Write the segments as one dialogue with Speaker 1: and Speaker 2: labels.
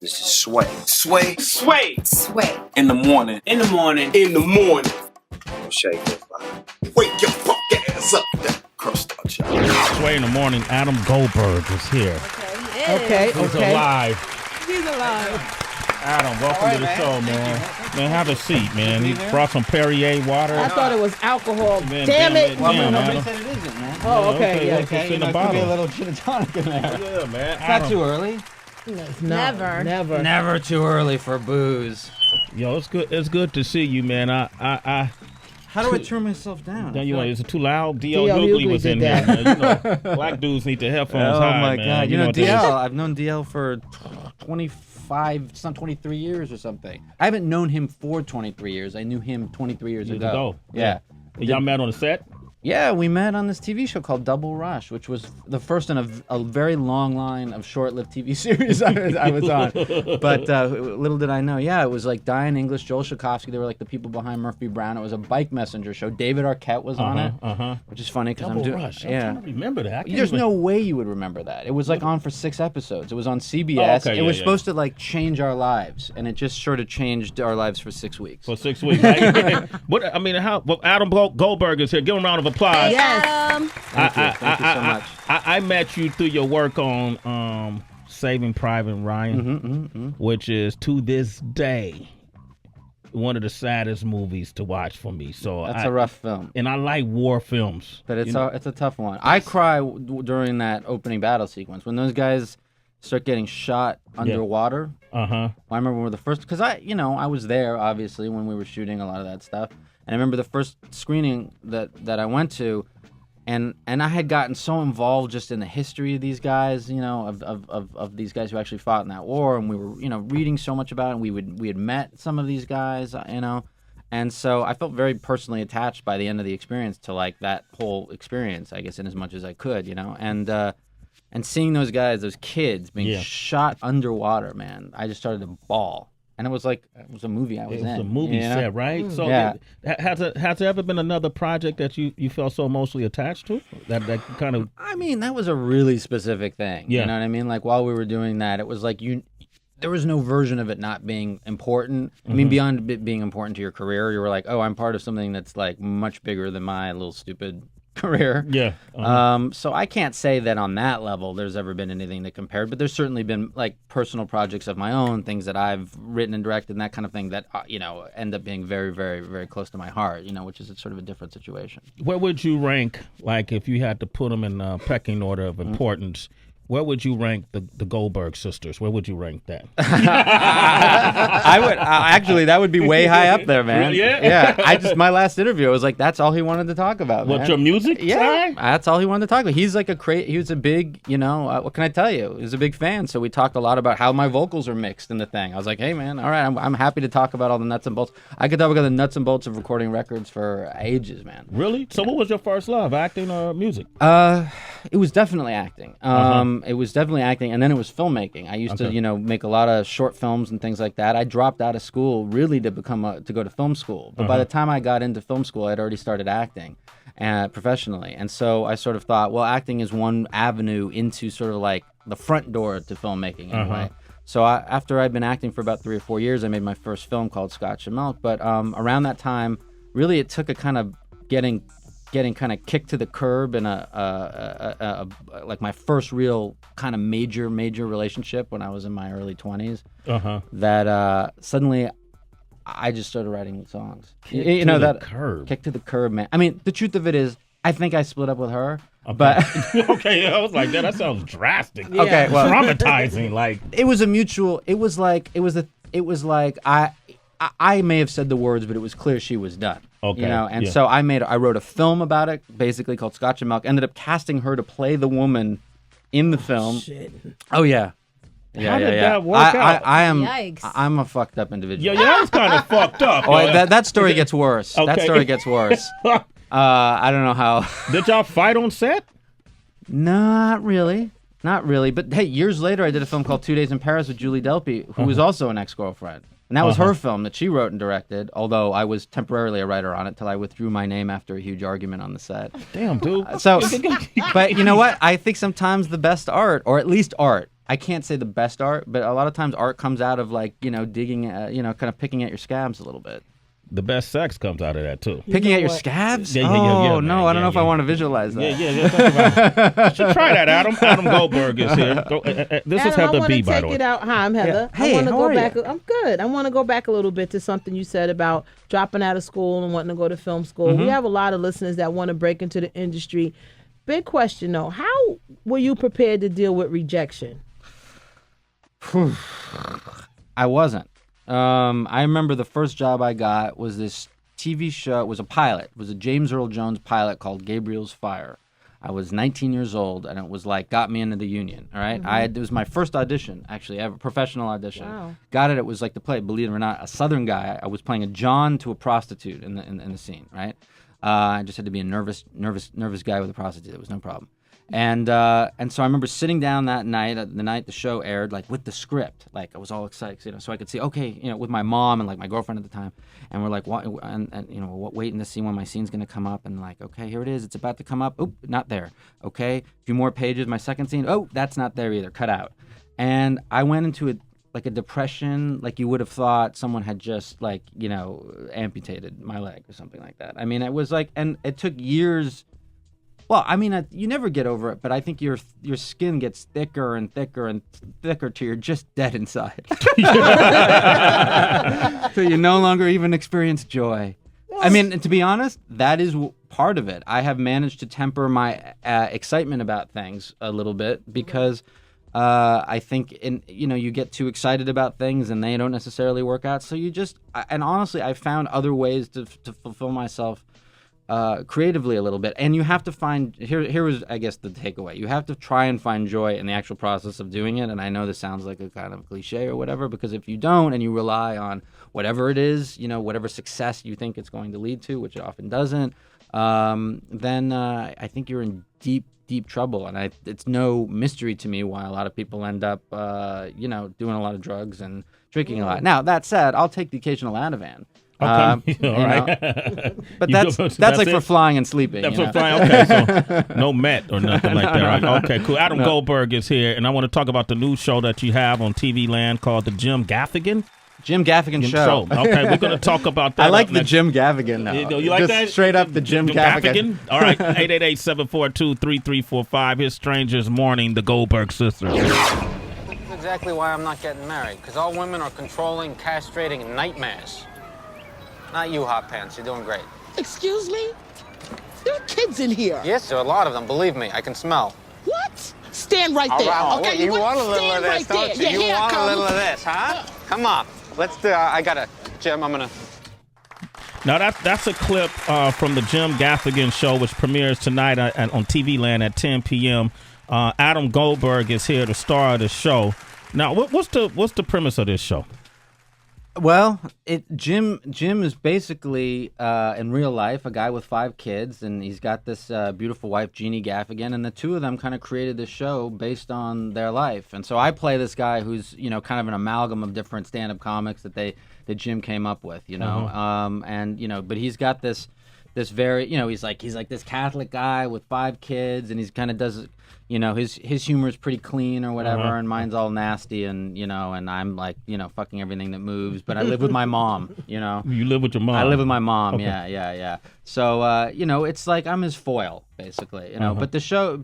Speaker 1: This is Sway.
Speaker 2: Sway.
Speaker 3: Sway.
Speaker 4: Sway.
Speaker 2: In the morning.
Speaker 3: In the morning.
Speaker 2: In the morning.
Speaker 1: Shake your fire.
Speaker 2: Wake your fuck ass up. That crust out, y'all.
Speaker 5: Sway in the morning. Adam Goldberg is here.
Speaker 4: Okay.
Speaker 5: He's alive.
Speaker 4: He's alive.
Speaker 5: Adam, welcome to the show, man. Man, have a seat, man. He brought some Perrier water.
Speaker 4: I thought it was alcohol.
Speaker 5: Man,
Speaker 4: Damn it.
Speaker 5: Well,
Speaker 6: nobody
Speaker 5: Adam.
Speaker 6: said it isn't, man.
Speaker 4: Oh, okay. Yeah,
Speaker 5: It's
Speaker 4: okay.
Speaker 5: in the
Speaker 6: Could be
Speaker 5: bottle.
Speaker 6: a little gin and tonic in there.
Speaker 5: Yeah, man.
Speaker 6: It's not too early.
Speaker 4: Never.
Speaker 6: Never too early for booze.
Speaker 5: Yo, it's good. It's good to see you, man.
Speaker 6: How do I turn myself down?
Speaker 5: Is it too loud? D.L.
Speaker 4: D.L.
Speaker 5: Hughley
Speaker 4: Hughley
Speaker 5: was in
Speaker 4: did
Speaker 5: here. Man. You know, black dudes need the headphones
Speaker 6: Oh
Speaker 5: high,
Speaker 6: my
Speaker 5: man.
Speaker 6: god! You know
Speaker 5: what that is?
Speaker 6: DL. I've known DL for 25, some 23 years or something. I haven't known him for 23 years. I knew him 23 years ago. Yeah.
Speaker 5: Y'all met on the set?
Speaker 6: Yeah, we met on this TV show called Double Rush, which was the first in a very long line of short-lived TV series I was on. But little did I know, it was like Diane English, Joel Shukovsky. They were like the people behind Murphy Brown. It was a bike messenger show. David Arquette was on it, which is funny because I'm doing.
Speaker 5: Rush. I'm trying to remember that.
Speaker 6: There's no way you would remember that. It was like on for 6 episodes. It was on CBS. It was supposed to like change our lives, and it just sort of changed our lives for 6 weeks.
Speaker 5: For 6 weeks. Right? Adam Goldberg is here. Give him a round of applause.
Speaker 4: Yes.
Speaker 6: Thank you so much.
Speaker 5: I met you through your work on Saving Private Ryan, which is to this day one of the saddest movies to watch for me. So
Speaker 6: That's a rough film.
Speaker 5: And I like war films.
Speaker 6: But it's a tough one. I cry during that opening battle sequence when those guys start getting shot underwater. I remember when the first, because I was there obviously when we were shooting a lot of that stuff, and I remember the first screening that I went to, and I had gotten so involved just in the history of these guys, of these guys who actually fought in that war, and we were reading so much about it, and we had met some of these guys, and so I felt very personally attached by the end of the experience to like that whole experience, I guess, in as much as I could, and seeing those guys, those kids being shot underwater, man, I just started to bawl. And it was a movie I was in.
Speaker 5: It was a movie set, right? So has there ever been another project that you felt so emotionally attached to? That kind of...
Speaker 6: I mean, that was a really specific thing.
Speaker 5: Yeah.
Speaker 6: You know what I mean? Like, while we were doing that, it was like there was no version of it not being important. I mean, beyond it being important to your career, you were like, oh, I'm part of something that's like much bigger than my little stupid career.
Speaker 5: Yeah.
Speaker 6: So I can't say that on that level there's ever been anything that compared, but there's certainly been like personal projects of my own, things that I've written and directed and that kind of thing that end up being very, very, very close to my heart, which is sort of a different situation.
Speaker 5: Where would you rank, like if you had to put them in a pecking order of importance, where would you rank the Goldberg sisters? Where would you rank that?
Speaker 6: I would actually. That would be way high up there, man.
Speaker 5: Really? Yeah.
Speaker 6: My last interview, I was like, that's all he wanted to talk about.
Speaker 5: What,
Speaker 6: man.
Speaker 5: your music?
Speaker 6: Yeah,
Speaker 5: side?
Speaker 6: that's all he wanted to talk about. He's like he was a big, what can I tell you? He was a big fan. So we talked a lot about how my vocals are mixed in the thing. I was like, hey, man, all right, I'm happy to talk about all the nuts and bolts. I could talk about the nuts and bolts of recording records for ages, man.
Speaker 5: Really? So what was your first love, acting or music?
Speaker 6: It was definitely acting. It was definitely acting, and then it was filmmaking. I used to, make a lot of short films and things like that. I dropped out of school really to to go to film school. But by the time I got into film school, I'd already started acting professionally. And so I sort of thought, well, acting is one avenue into sort of like the front door to filmmaking in a way. So after I'd been acting for about 3 or 4 years, I made my first film called Scotch and Milk. But around that time, really it took a kind of getting kind of kicked to the curb in like my first real kind of major relationship when I was in my early 20s. That suddenly I just started writing songs.
Speaker 5: Kicked to the
Speaker 6: curb, man. I mean, the truth of it is, I think I split up with her.
Speaker 5: Okay.
Speaker 6: But
Speaker 5: okay, I was like, that sounds drastic.
Speaker 4: Yeah.
Speaker 6: Okay, well,
Speaker 5: traumatizing. Like
Speaker 6: it was a mutual. It was like I may have said the words, but it was clear she was done.
Speaker 5: Okay.
Speaker 6: And so I wrote a film about it, basically called Scotch and Milk. Ended up casting her to play the woman in the film.
Speaker 4: Shit.
Speaker 6: Oh yeah.
Speaker 5: How did that work out?
Speaker 4: Yikes.
Speaker 6: I'm a fucked up individual.
Speaker 5: Yeah, that was kind of fucked up.
Speaker 6: Oh, that story gets worse.
Speaker 5: Okay.
Speaker 6: That story gets worse. I don't know how.
Speaker 5: Did y'all fight on set?
Speaker 6: Not really. But hey, years later, I did a film called 2 Days in Paris with Julie Delpy, who was also an ex-girlfriend. And that was her film that she wrote and directed, although I was temporarily a writer on it till I withdrew my name after a huge argument on the set.
Speaker 5: Damn, dude.
Speaker 6: But you know what? I think sometimes the best art, or at least art, I can't say the best art, but a lot of times art comes out of like, digging, kind of picking at your scabs a little bit.
Speaker 5: The best sex comes out of that too.
Speaker 6: Picking at your scabs?
Speaker 5: Yeah,
Speaker 6: no,
Speaker 5: man.
Speaker 6: I don't know if I want to visualize that.
Speaker 5: Yeah. You should try that, Adam. Adam Goldberg is here. This is Heather B, by the way.
Speaker 3: Hi, I'm Heather.
Speaker 6: Yeah. Hey,
Speaker 3: I want to
Speaker 6: how
Speaker 3: go
Speaker 6: are
Speaker 3: back.
Speaker 6: you?
Speaker 3: I'm good. I want to go back a little bit to something you said about dropping out of school and wanting to go to film school.
Speaker 6: Mm-hmm.
Speaker 3: We have a lot of listeners that want to break into the industry. Big question though, how were you prepared to deal with rejection?
Speaker 6: I wasn't. I remember the first job I got was this TV show. It was a pilot. It was a James Earl Jones pilot called Gabriel's Fire. I was 19 years old, and it was like got me into the union. All right, it was my first audition, actually, ever professional audition.
Speaker 3: Wow.
Speaker 6: Got it. It was like to play, believe it or not, a Southern guy. I was playing a John to a prostitute in the scene. Right. I just had to be a nervous guy with a prostitute. It was no problem. And so I remember sitting down that night, the night the show aired, like with the script, like I was all excited, so I could see, okay, with my mom and like my girlfriend at the time, and we're like, waiting to see when my scene's gonna come up, and like, okay, here it is, it's about to come up. Oop, not there. Okay, a few more pages, my second scene. Oh, that's not there either. Cut out. And I went into it like a depression, like you would have thought someone had just like amputated my leg or something like that. I mean, it was like, and it took years. Well, I mean, you never get over it, but I think your skin gets thicker and thicker and thicker till you're just dead inside. So you no longer even experience joy. I mean, to be honest, that is part of it. I have managed to temper my excitement about things a little bit because I think you get too excited about things and they don't necessarily work out. So and honestly, I found other ways to fulfill myself creatively a little bit, and you have to find here was I guess the takeaway. You have to try and find joy in the actual process of doing it. And I know this sounds like a kind of cliche or whatever, because if you don't and you rely on whatever it is, whatever success you think it's going to lead to, which it often doesn't, then I think you're in deep trouble. And it's no mystery to me why a lot of people end up doing a lot of drugs and drinking a lot. Now that said, I'll take the occasional Ativan.
Speaker 5: Okay. All right.
Speaker 6: But that's like for flying and sleeping.
Speaker 5: That's for flying. Okay, so no Met or nothing like that. Right? Okay, cool. Adam Goldberg is here, and I want to talk about the new show that you have on TV Land called the Jim Gaffigan
Speaker 6: Show.
Speaker 5: Okay, we're going to talk about that.
Speaker 6: I like the Jim Gaffigan now.
Speaker 5: You like
Speaker 6: just
Speaker 5: that?
Speaker 6: Straight up the Jim Gaffigan.
Speaker 5: All right, 888-742-3345. His Strangers Morning, the Goldberg sisters.
Speaker 7: That's exactly why I'm not getting married, because all women are controlling, castrating nightmares. Not you, Hot Pants. You're doing great.
Speaker 8: Excuse me? There are kids in here.
Speaker 7: Yes, there are a lot of them. Believe me, I can smell.
Speaker 8: What? Stand right there.
Speaker 7: All right,
Speaker 8: Okay,
Speaker 7: you want a little of
Speaker 8: stand
Speaker 7: this,
Speaker 8: right
Speaker 7: don't
Speaker 8: there.
Speaker 7: you?
Speaker 8: Yeah,
Speaker 7: You want a
Speaker 8: come.
Speaker 7: little of this, huh? Come on. Let's do it. Jim, I'm going to...
Speaker 5: Now, that's a clip from the Jim Gaffigan Show, which premieres tonight on TV Land at 10 p.m. Adam Goldberg is here, the star of the show. Now, what's the premise of this show?
Speaker 6: Well, Jim is basically in real life a guy with 5 kids, and he's got this beautiful wife, Jeannie Gaffigan, and the two of them kind of created this show based on their life. And so I play this guy who's kind of an amalgam of different stand-up comics that Jim came up with, but he's got this very he's like this Catholic guy with 5 kids, and he's kind of does. His humor is pretty clean or whatever, and mine's all nasty, and and I'm like fucking everything that moves. But I live with my mom. You
Speaker 5: live with your mom.
Speaker 6: I live with my mom.
Speaker 5: Okay.
Speaker 6: Yeah. So it's like I'm his foil basically. But the show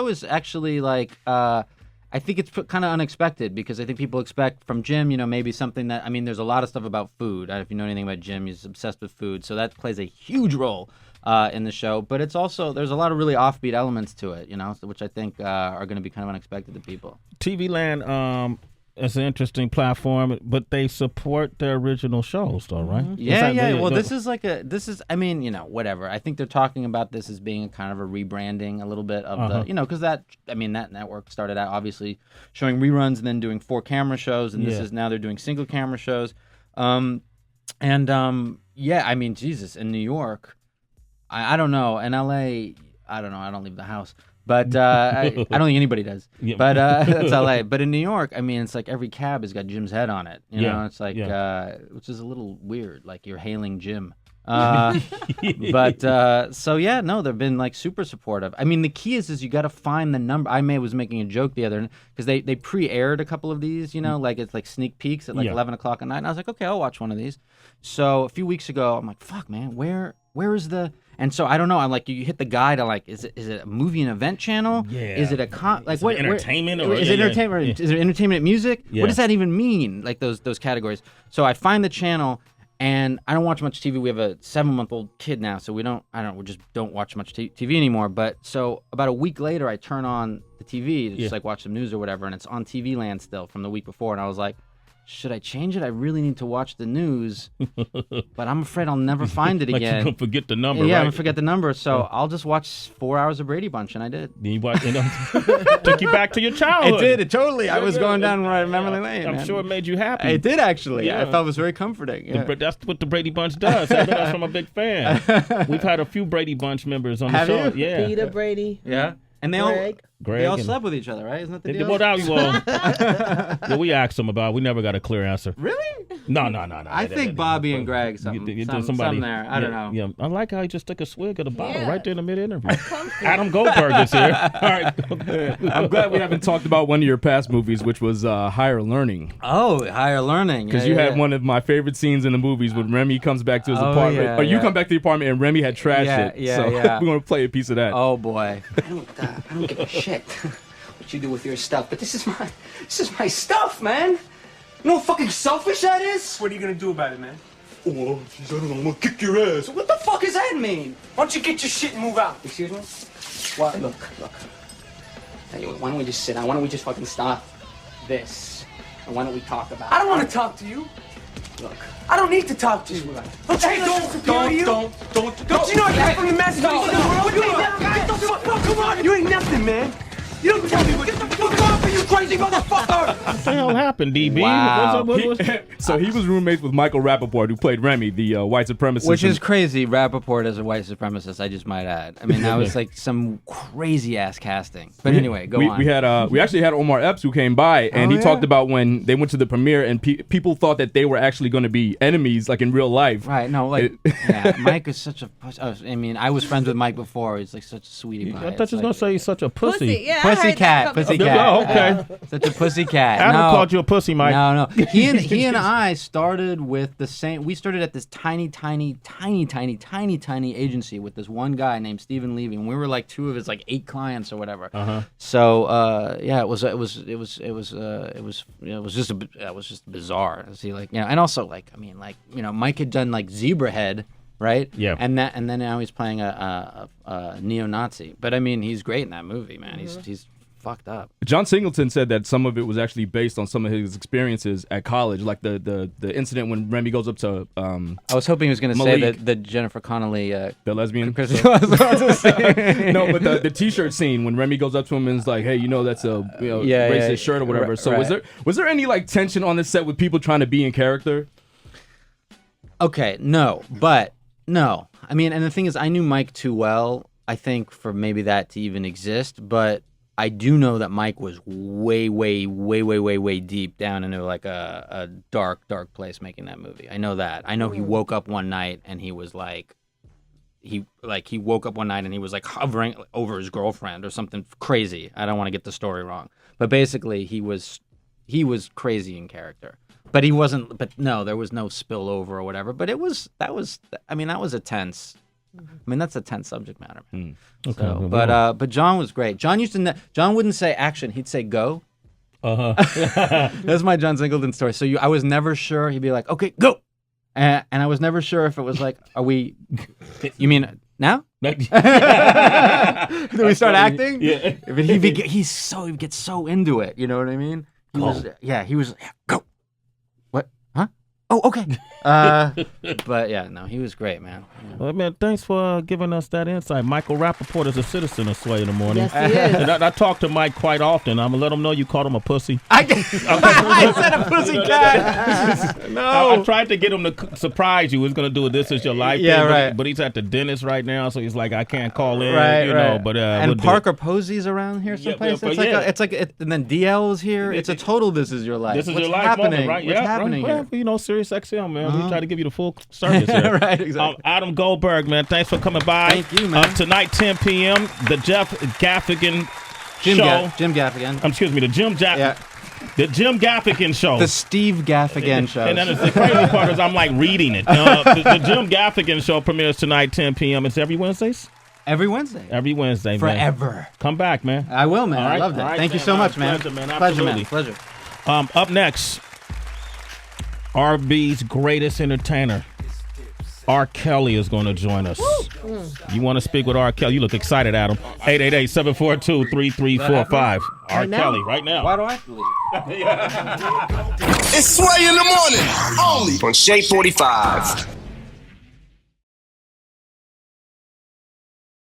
Speaker 6: is actually like I think it's kind of unexpected, because I think people expect from Jim maybe something that there's a lot of stuff about food. If you know anything about Jim, he's obsessed with food, so that plays a huge role in the show, but it's also there's a lot of really offbeat elements to it, which I think are going to be kind of unexpected to people. TV
Speaker 5: Land is an interesting platform, but they support their original shows, though, right?
Speaker 6: Mm-hmm. Yeah. Well, this is whatever. I think they're talking about this as being a kind of a rebranding a little bit of the, because that network started out obviously showing reruns and then doing 4 camera shows, and this is now they're doing single camera shows, Jesus, in New York. I don't know. In LA, I don't know. I don't leave the house. But I don't think anybody does.
Speaker 5: Yeah.
Speaker 6: But that's LA. But in New York, it's like every cab has got Jim's head on it. It's like, which is a little weird. Like you're hailing Jim. So yeah, no, they've been like super supportive. I mean, the key is you got to find the number. Was making a joke the other because they pre-aired a couple of these, like it's like sneak peeks at like 11 o'clock at night. And I was like, okay, I'll watch one of these. So a few weeks ago, I'm like, fuck, man, where is the? And so I don't know. I'm like, you hit the guide. I'm like, is it a movie and event channel?
Speaker 5: Yeah.
Speaker 6: Is it a
Speaker 5: what entertainment or
Speaker 6: is it entertainment? Is it entertainment music?
Speaker 5: Yeah.
Speaker 6: What does that even mean? Like those categories. So I find the channel. And I don't watch much TV. We have a 7-month-old kid now, so we just don't watch much TV anymore. But so about a week later, I turn on the TV to just like watch some news or whatever, and it's on TV Land still from the week before. And I was like, should I change it? I really need to watch the news, but I'm afraid I'll never find it again.
Speaker 5: You're gonna forget the number.
Speaker 6: Yeah,
Speaker 5: right?
Speaker 6: I'm gonna forget the number. So I'll just watch 4 hours of Brady Bunch, and I did.
Speaker 5: Took you back to your childhood.
Speaker 6: It did. Totally. I was going down memory lane.
Speaker 5: I'm sure it made you happy.
Speaker 6: It did actually.
Speaker 5: Yeah.
Speaker 6: I felt it was very comforting. Yeah.
Speaker 5: That's what the Brady Bunch does. That's from a big fan. We've had a few Brady Bunch members on the show.
Speaker 6: You?
Speaker 5: Yeah.
Speaker 3: Peter Brady.
Speaker 6: Yeah. And they
Speaker 3: Greg
Speaker 6: all slept with each other, right? Isn't that the deal?
Speaker 5: Yeah, we asked them about it. We never got a clear answer.
Speaker 6: Really?
Speaker 5: No.
Speaker 6: I think Bobby and Greg, something there. I don't know.
Speaker 5: Yeah, I like how he just took a swig of the bottle right there in the mid-interview.
Speaker 4: Comfy.
Speaker 5: Adam Goldberg is here. All right.
Speaker 9: I'm glad we haven't talked about one of your past movies, which was Higher Learning.
Speaker 6: Oh, Higher Learning.
Speaker 9: Because you had one of my favorite scenes in the movies when Remy comes back to his apartment. Or you come back to the apartment and Remy had trashed it. So we're going to play a piece of that.
Speaker 6: Oh, boy.
Speaker 10: I don't give a shit what you do with your stuff, but this is my stuff, man. You know how fucking selfish that is?
Speaker 11: What are you gonna do about it, man?
Speaker 10: Oh, I don't know, I'm gonna kick your ass. What the fuck does that mean?
Speaker 11: Why don't you get your shit and move out?
Speaker 10: Excuse me? What? Look. Tell you what, why don't we just sit down? Why don't we just fucking stop this? And why don't we talk about it?
Speaker 11: I don't want to talk to you.
Speaker 10: Look.
Speaker 11: I don't need to talk to you. Don't you know I got from your message? Come on, you ain't nothing, man. You don't tell me what. Get the fuck off me, you crazy motherfucker!
Speaker 5: What the hell happened, DB?
Speaker 6: Wow.
Speaker 9: So he was roommates with Michael Rappaport, who played Remy, the white supremacist.
Speaker 6: Which is crazy. Rappaport as a white supremacist, I just might add. I mean, that was like some crazy ass casting. But anyway, go on.
Speaker 9: We actually had Omar Epps who came by, and he talked about when they went to the premiere, and people thought that they were actually going to be enemies, like in real life.
Speaker 6: Right? No, like Mike is such a pussy. I mean, I was friends with Mike before. He's like such a sweetie pie.
Speaker 5: I thought you was gonna say he's such a pussy.
Speaker 4: Yeah,
Speaker 6: Pussycat.
Speaker 5: Oh, okay.
Speaker 6: Such a pussycat.
Speaker 5: Adam called you a pussy, Mike.
Speaker 6: No. He and I started with the same. We started at this tiny agency with this one guy named Stephen Levy, and we were like two of his like 8 clients or whatever. So it was just bizarre. See, like, and also like, I mean, like, Mike had done like Zebrahead. Right?
Speaker 5: Yeah.
Speaker 6: And then now he's playing a neo-Nazi. But I mean, he's great in that movie, man. He's fucked up.
Speaker 9: John Singleton said that some of it was actually based on some of his experiences at college, like the incident when Remy goes up to.
Speaker 6: I was hoping he was going to say that the Jennifer Connelly,
Speaker 9: the lesbian.
Speaker 6: No,
Speaker 9: but the T-shirt scene when Remy goes up to him and is like, "Hey, that's a racist shirt or whatever." So was there any like tension on the set with people trying to be in character?
Speaker 6: Okay, no. I mean, and the thing is, I knew Mike too well, I think, for maybe that to even exist. But I do know that Mike was way deep down into like a dark place making that movie. I know that. I know he woke up one night and he was like, he woke up one night and he was like hovering over his girlfriend or something crazy. I don't want to get the story wrong, but basically he was crazy in character. But he wasn't. But no, there was no spillover or whatever. But that was a tense. I mean, that's a tense subject matter. Man.
Speaker 5: Okay.
Speaker 6: So, but John was great. John John wouldn't say action. He'd say go. That's my John Singleton story. So I was never sure. He'd be like, okay, go. And I was never sure if it was like, are we? You mean now? Do we start acting?
Speaker 5: Yeah.
Speaker 6: But he gets so into it. You know what I mean? He was go. Oh, okay. But yeah, no, he was great, man. Yeah.
Speaker 5: Well, man, thanks for giving us that insight. Michael Rappaport is a citizen of Sway in the Morning.
Speaker 3: Yes, he is.
Speaker 5: And I talk to Mike quite often. I'm going to let him know you called him a pussy.
Speaker 6: I said a pussycat. No.
Speaker 5: I tried to get him to surprise you. He was going to do a This Is Your Life
Speaker 6: thing,
Speaker 5: right. But he's at the dentist right now, so he's like, I can't call in.
Speaker 6: Right.
Speaker 5: But,
Speaker 6: and Parker Posey's around here someplace. And then DL is here. It's a total This Is Your Life.
Speaker 5: This Is
Speaker 6: What's
Speaker 5: Your Life
Speaker 6: happening?
Speaker 5: moment, right?
Speaker 6: What's happening here?
Speaker 5: Well, Sirius XM, man. We try to give you the full service here.
Speaker 6: Right, exactly.
Speaker 5: Adam Goldberg, man, thanks for coming by.
Speaker 6: Thank you, man.
Speaker 5: Tonight, 10 p.m., the Jeff Gaffigan Show.
Speaker 6: Jim Gaffigan.
Speaker 5: Excuse me, the Jim Gaffigan Show.
Speaker 6: The Steve Gaffigan Show.
Speaker 5: And then the crazy part is I'm like reading it. The Jim Gaffigan Show premieres tonight, 10 p.m. It's every Wednesdays?
Speaker 6: Every Wednesday.
Speaker 5: Every Wednesday,
Speaker 6: Forever.
Speaker 5: man. Come back, man.
Speaker 6: I will, man.
Speaker 5: All right,
Speaker 6: I loved it.
Speaker 5: all right,
Speaker 6: Thank you so much, man.
Speaker 5: Pleasure, man.
Speaker 6: Pleasure,
Speaker 5: Absolutely.
Speaker 6: man. Pleasure.
Speaker 5: Up next, R&B's greatest entertainer, R. Kelly, is going to join us. You want to speak with R. Kelly? You look excited, Adam. 888-742-3345. R. Kelly, right now.
Speaker 6: Why do I have to leave?
Speaker 2: It's Sway in the morning. Only
Speaker 1: On Shea 45.